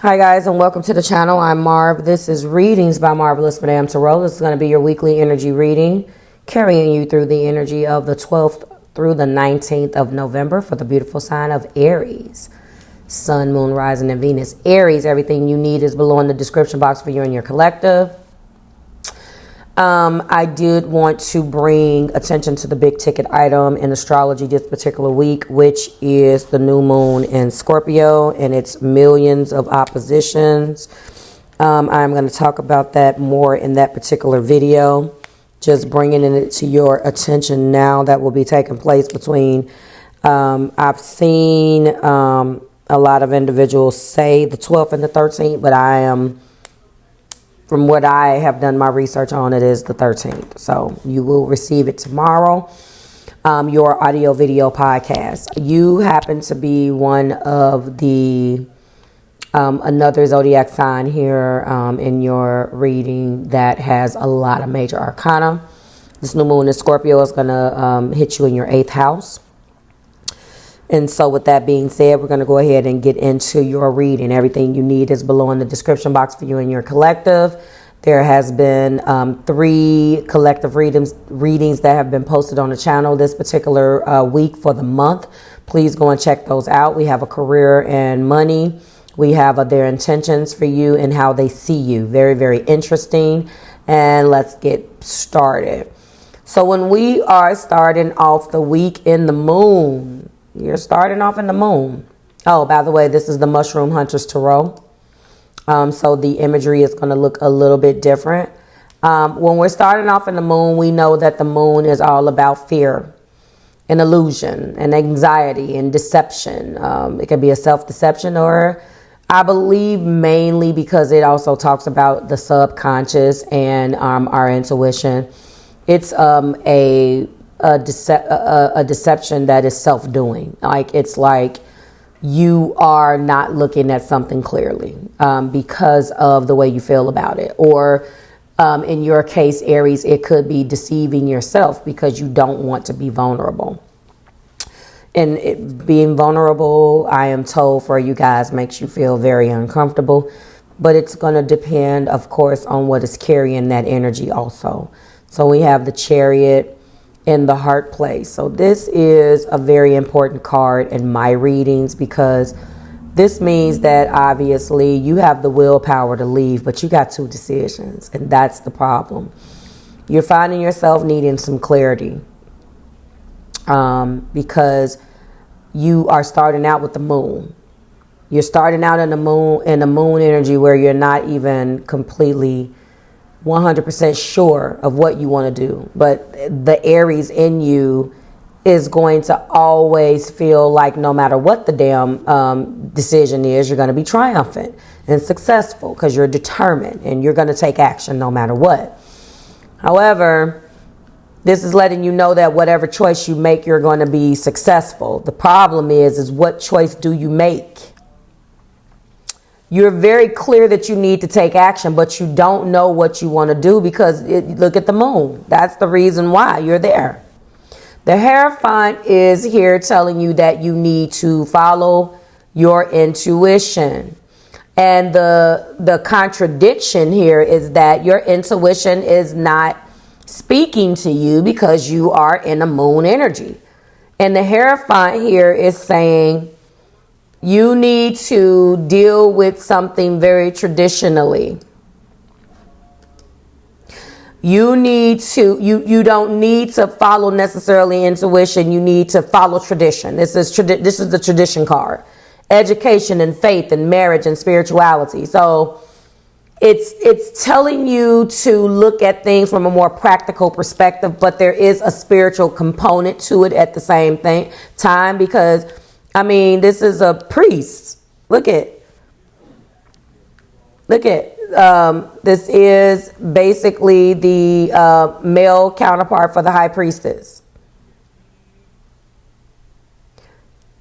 Hi guys, and welcome to the channel. I'm Marv. This is Readings by MarvelousMadame Tarot. This is going to be your weekly energy reading, carrying you through the energy of the 12th through the 19th of November for the beautiful sign of Aries. Sun, Moon, Rising, and Venus. Aries, everything you need is below in the description box for you and your collective. I did want to bring attention to the big ticket item in astrology this particular week, which is the new moon in Scorpio and its millions of oppositions. I'm going to talk about that more in that particular video. Just bringing it to your attention now. That will be taking place between, I've seen a lot of individuals say the 12th and the 13th, but I am... From what I have done my research on, it is the 13th. So you will receive it tomorrow, your audio video podcast. You happen to be one of the, another zodiac sign here in your reading that has a lot of major arcana. This new moon in Scorpio is going to hit you in your 8th house. And so with that being said, we're going to go ahead and get into your reading. Everything you need is below in the description box for you and your collective. There has been 3 collective readings that have been posted on the channel this particular week for the month. Please go and check those out. We have a career and money. We have their intentions for you and how they see you. Very, very interesting. And let's get started. So when we are starting off the week in the moon, you're starting off in the moon. Oh, by the way, this is the Mushroom Hunter's Tarot. So the imagery is going to look a little bit different. When we're starting off in the moon, we know that the moon is all about fear and illusion and anxiety and deception. It could be a self-deception, or I believe mainly because it also talks about the subconscious and our intuition. It's a deception that is self-doing. Like, it's like you are not looking at something clearly because of the way you feel about it. Or in your case, Aries, it could be deceiving yourself because you don't want to be vulnerable. And being vulnerable, I am told, for you guys, makes you feel very uncomfortable. But it's going to depend, of course, on what is carrying that energy also. So we have the Chariot in the heart place. So this is a very important card in my readings, because this means that obviously you have the willpower to leave, but you got 2 decisions, and that's the problem. You're finding yourself needing some clarity because you are starting out with the moon. You're starting out in the moon energy where you're not even completely 100% sure of what you want to do. But the Aries in you is going to always feel like no matter what the damn decision is, you're going to be triumphant and successful because you're determined and you're going to take action no matter what. However, this is letting you know that whatever choice you make, you're going to be successful. The problem is what choice do you make? You're very clear that you need to take action, but you don't know what you want to do because look at the moon. That's the reason why you're there. The Hierophant is here telling you that you need to follow your intuition. And the contradiction here is that your intuition is not speaking to you because you are in a moon energy. And the Hierophant here is saying, you need to deal with something very traditionally. You need to, you don't need to follow necessarily intuition. You need to follow tradition. This is the tradition card. Education and faith and marriage and spirituality. So it's telling you to look at things from a more practical perspective, but there is a spiritual component to it at the same time, because I mean, this is a priest. Look at. This is basically the male counterpart for the high priestess.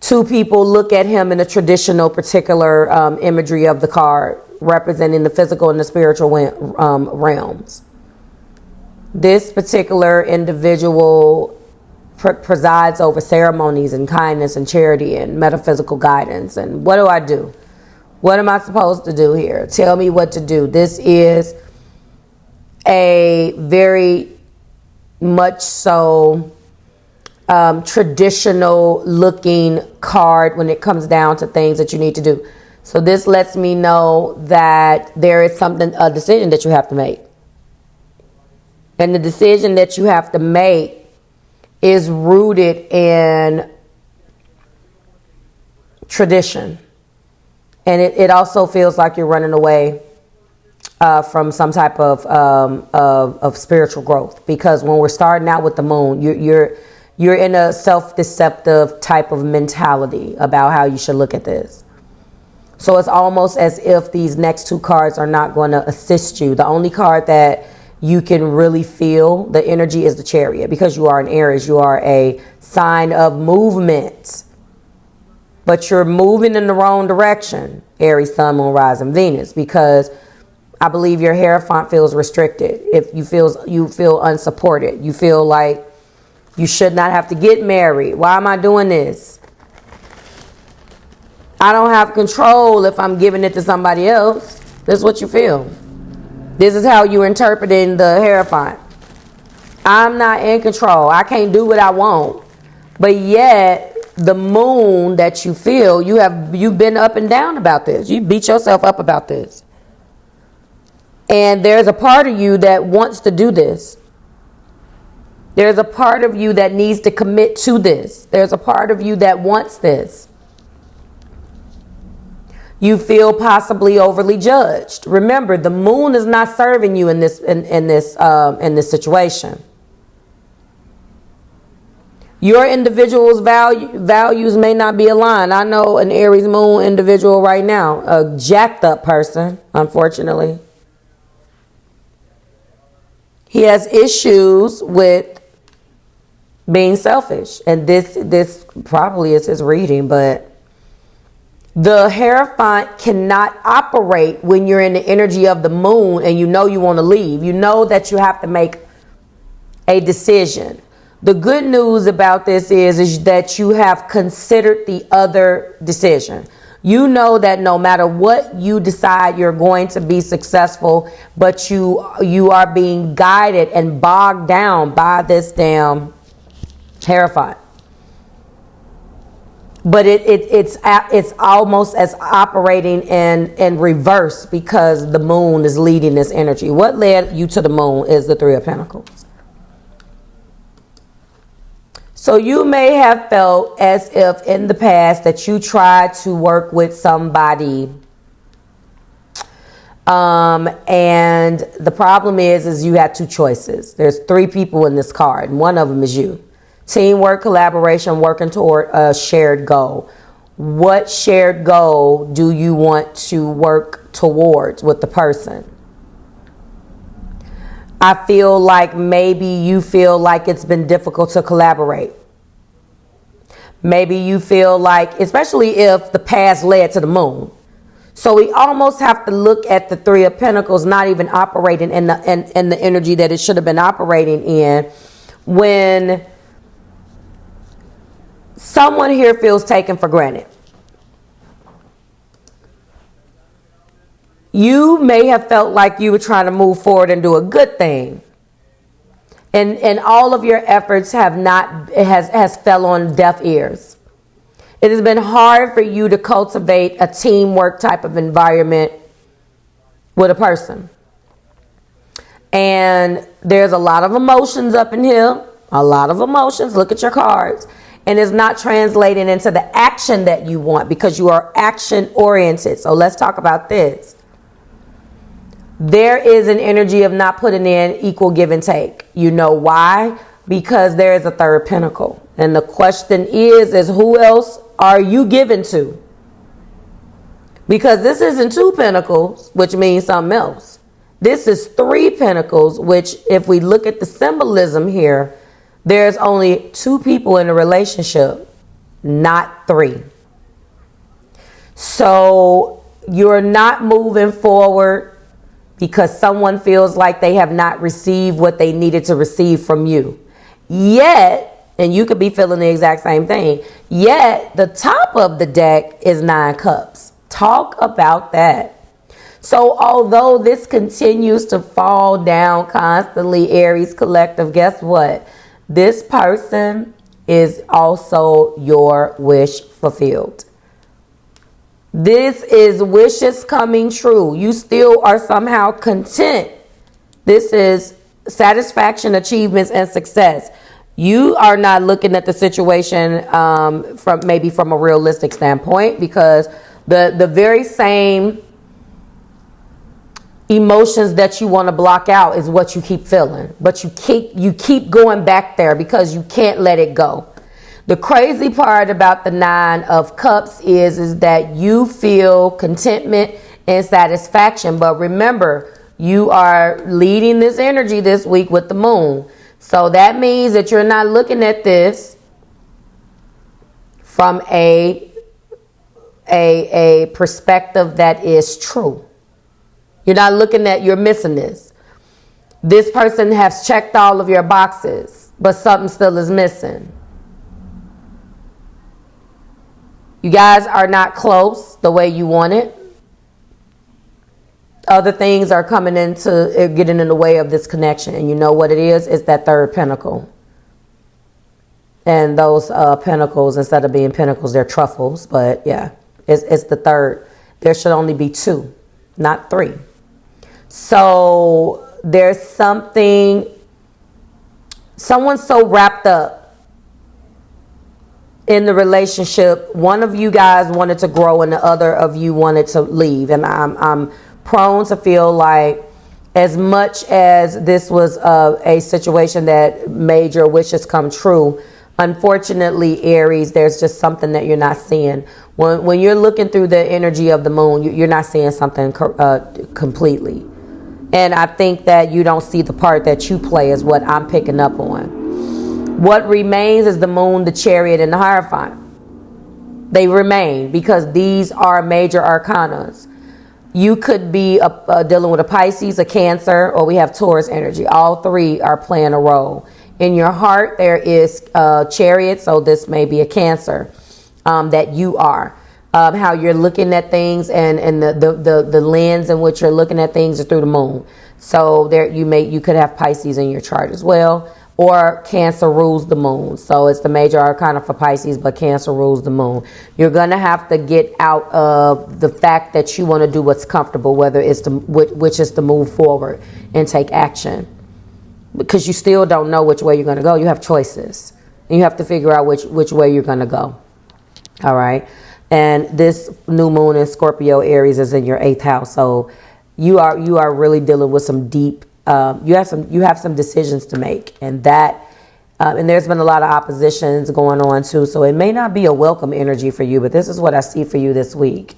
2 people look at him in a traditional particular imagery of the card, representing the physical and the spiritual realms. This particular individual presides over ceremonies and kindness and charity and metaphysical guidance. And what do I do? What am I supposed to do here? Tell me what to do. This is a very much so traditional looking card when it comes down to things that you need to do. So this lets me know that there is a decision that you have to make. And the decision that you have to make is rooted in tradition. And it also feels like you're running away from some type of spiritual growth. Because when we're starting out with the moon, you're in a self-deceptive type of mentality about how you should look at this. So it's almost as if these next two cards are not going to assist you. The only card that you can really feel the energy is the Chariot, because you are an Aries. You are a sign of movement, but you're moving in the wrong direction. Aries, Sun, Moon, Rising, Venus, because I believe your hierophant feels restricted. If you feel unsupported, you feel like you should not have to get married. Why am I doing this? I don't have control if I'm giving it to somebody else. This is what you feel. This is how you're interpreting the hierophant. I'm not in control. I can't do what I want. But yet, the moon that you feel, you've been up and down about this. You beat yourself up about this. And there's a part of you that wants to do this. There's a part of you that needs to commit to this. There's a part of you that wants this. You feel possibly overly judged. Remember, the moon is not serving you in this situation. Your individual's values may not be aligned. I know an Aries moon individual right now, a jacked up person, unfortunately. He has issues with being selfish. And this probably is his reading, but the hierophant cannot operate when you're in the energy of the moon and you know you want to leave. You know that you have to make a decision. The good news about this is that you have considered the other decision. You know that no matter what you decide, you're going to be successful, but you are being guided and bogged down by this damn hierophant. But it's almost as operating in reverse, because the moon is leading this energy. What led you to the moon is the Three of Pentacles. So you may have felt as if in the past that you tried to work with somebody, and the problem is you had two choices. There's three people in this card, and one of them is you. Teamwork, collaboration, working toward a shared goal. What shared goal do you want to work towards with the person? I feel like maybe you feel like it's been difficult to collaborate. Maybe you feel like, especially if the past led to the moon. So we almost have to look at the Three of Pentacles not even operating in the energy that it should have been operating in, when someone here feels taken for granted. You may have felt like you were trying to move forward and do a good thing, and all of your efforts has fell on deaf ears. It has been hard for you to cultivate a teamwork type of environment with a person. And there's a lot of emotions up in here. A lot of emotions. Look at your cards. And it's not translating into the action that you want, because you are action oriented. So let's talk about this. There is an energy of not putting in equal give and take. You know why? Because there is a third pentacle. And the question is who else are you giving to? Because this isn't two pentacles, which means something else. This is three pentacles, which if we look at the symbolism here, there's only two people in a relationship, not three. So you're not moving forward because someone feels like they have not received what they needed to receive from you. Yet, and you could be feeling the exact same thing, yet the top of the deck is 9 cups. Talk about that. So although this continues to fall down constantly, Aries collective, guess what? This person is also your wish fulfilled. This is wishes coming true. You still are somehow content. This is satisfaction, achievements, and success. You are not looking at the situation from a realistic standpoint, because the very same emotions that you want to block out is what you keep feeling, but you keep going back there because you can't let it go. The crazy part about the 9 of Cups is that you feel contentment and satisfaction, but remember, you are leading this energy this week with the moon. So that means that you're not looking at this from a perspective that is true. You're not looking at, you're missing this. This person has checked all of your boxes, but something still is missing. You guys are not close the way you want it. Other things are getting in the way of this connection. And you know what it is? It's that 3rd pentacle. And those pentacles, instead of being pentacles, they're truffles. But yeah, it's the 3rd. There should only be 2, not 3. So there's someone's so wrapped up in the relationship. One of you guys wanted to grow and the other of you wanted to leave. And I'm prone to feel like, as much as this was a situation that made your wishes come true, unfortunately, Aries, there's just something that you're not seeing. When you're looking through the energy of the moon, you're not seeing something completely. And I think that you don't see the part that you play, is what I'm picking up on. What remains is the moon, the chariot, and the Hierophant. They remain because these are major arcanas. You could be dealing with a Pisces, a Cancer, or we have Taurus energy. All 3 are playing a role. In your heart, there is Chariot, so this may be a Cancer that you are. How you're looking at things and the lens in which you're looking at things is through the moon. So there you could have Pisces in your chart as well. Or Cancer rules the moon. So it's the major arcana for Pisces, but Cancer rules the moon. You're going to have to get out of the fact that you want to do what's comfortable, whether it's which is to move forward and take action. Because you still don't know which way you're going to go. You have choices. And you have to figure out which way you're going to go. All right. And this new moon in Scorpio, Aries, is in your 8th house. So you are really dealing with some deep, you have some decisions to make, and there's been a lot of oppositions going on too. So it may not be a welcome energy for you, but this is what I see for you this week.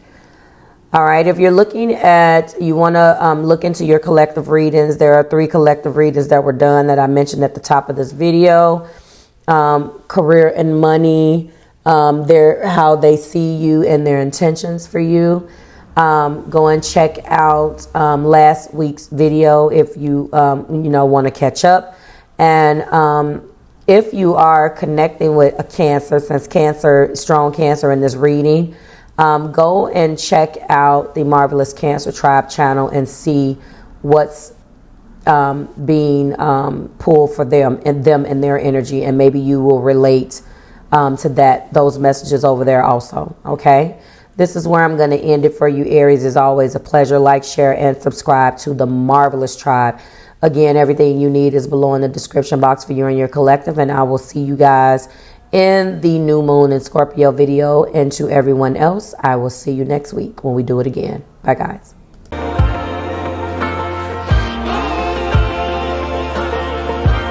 All right. If you're looking you want to look into your collective readings, there are 3 collective readings that were done that I mentioned at the top of this video. Career and money, how they see you and their intentions for you. Go and check out last week's video if you want to catch up. And if you are connecting with a Cancer, since strong Cancer in this reading, go and check out the Marvelous Cancer Tribe channel and see what's being pulled for them and their energy, and maybe you will relate to those messages over there also. Okay. This is where I'm going to end it for you, Aries. It's always a pleasure. Like, share, and subscribe to the Marvelous Tribe. Again, everything you need is below in the description box for you and your collective. And I will see you guys in the new moon in Scorpio video. And to everyone else, I will see you next week when we do it again. Bye, guys.